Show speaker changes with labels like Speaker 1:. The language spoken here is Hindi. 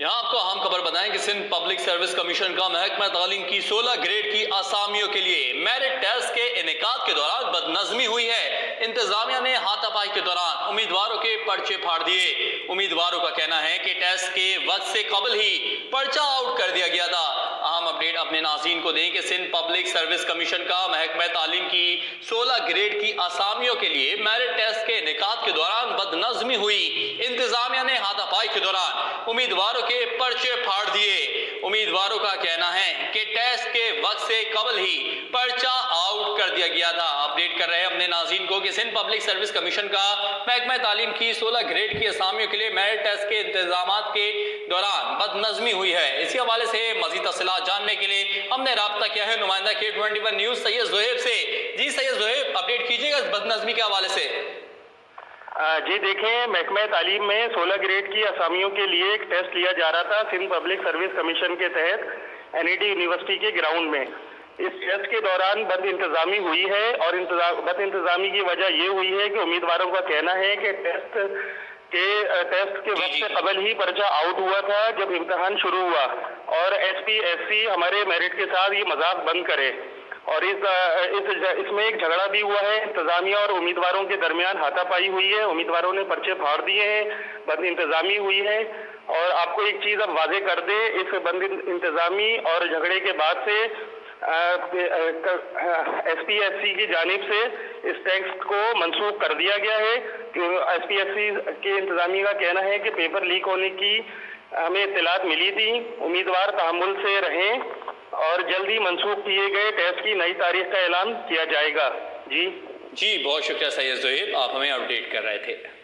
Speaker 1: यहाँ आपको अहम खबर बताएं कि सिंध पब्लिक सर्विस कमीशन का महकमा तालीम की 16 ग्रेड की आसामियों के लिए मेरिट टेस्ट के इनेकाद के दौरान बदनज़मी हुई है। इंतजामिया ने हाथापाई के दौरान उम्मीदवारों के पर्चे फाड़ दिए। उम्मीदवारों का कहना है कि टेस्ट के वक्त से कबल ही पर्चा आउट कर दिया गया था। अहम अपडेट अपने नाज़रीन को दें कि सिंध पब्लिक सर्विस कमीशन का महकमा तालीम की 16 ग्रेड की आसामियों के लिए मेरिट टेस्ट के इनेकाद के दौरान बदनज़मी हुई। इंतजामिया ने हाथापाई के दौरान उम्मीदवारों के पर्चे फाड़ दिए। उम्मीदवारों का कहना है कि टेस्ट के वक्त से कबल ही पर्चा आउट कर दिया गया था। अपडेट कर रहे हैं अपने नाज़रीन को कि सिंध पब्लिक सर्विस कमीशन का महकमा तालीम की 16 ग्रेड की असामियों के लिए मेरिट टेस्ट के इंतजामात के दौरान बदनज़मी हुई है। इसी हवाले से मज़ीद तफ़सीलात जानने के लिए हमने राब्ता किया है नुमाइंदा K21 न्यूज़ सैयद ज़ोहैब से। जी सैयद ज़ोहैब, अपडेट कीजिएगा इस बदनज़मी के हवाले से।
Speaker 2: जी देखें, महकमा तालीम में 16 ग्रेड की असामियों के लिए एक टेस्ट लिया जा रहा था सिंध पब्लिक सर्विस कमीशन के तहत NET यूनिवर्सिटी के ग्राउंड में। इस टेस्ट के दौरान बद इंतजामी हुई है और बद इंतजामी की वजह ये हुई है कि उम्मीदवारों का कहना है कि टेस्ट के वक्त से कबल ही पर्चा आउट हुआ था जब इम्तिहान शुरू हुआ और SPSC हमारे मेरिट के साथ ये मजाक बंद करे। और इसमें एक झगड़ा भी हुआ है, इंतजामिया और उम्मीदवारों के दरमियान हाथापाई हुई है। उम्मीदवारों ने पर्चे फाड़ दिए हैं, बंद इंतजामी हुई है। और आपको एक चीज़ अब वाजे कर दे, इस बंद इंतजामी और झगड़े के बाद से SPSC की जानिब से इस टेस्ट को मनसूख कर दिया गया है। SPSC के इंतजामी का कहना है कि पेपर लीक होने की हमें इत्तलात मिली थी। उम्मीदवार तहम्मुल से रहें और जल्दी मनसूख किए गए टेस्ट की नई तारीख का ऐलान किया जाएगा। जी
Speaker 1: बहुत शुक्रिया सैयद ज़ोहैब, आप हमें अपडेट कर रहे थे।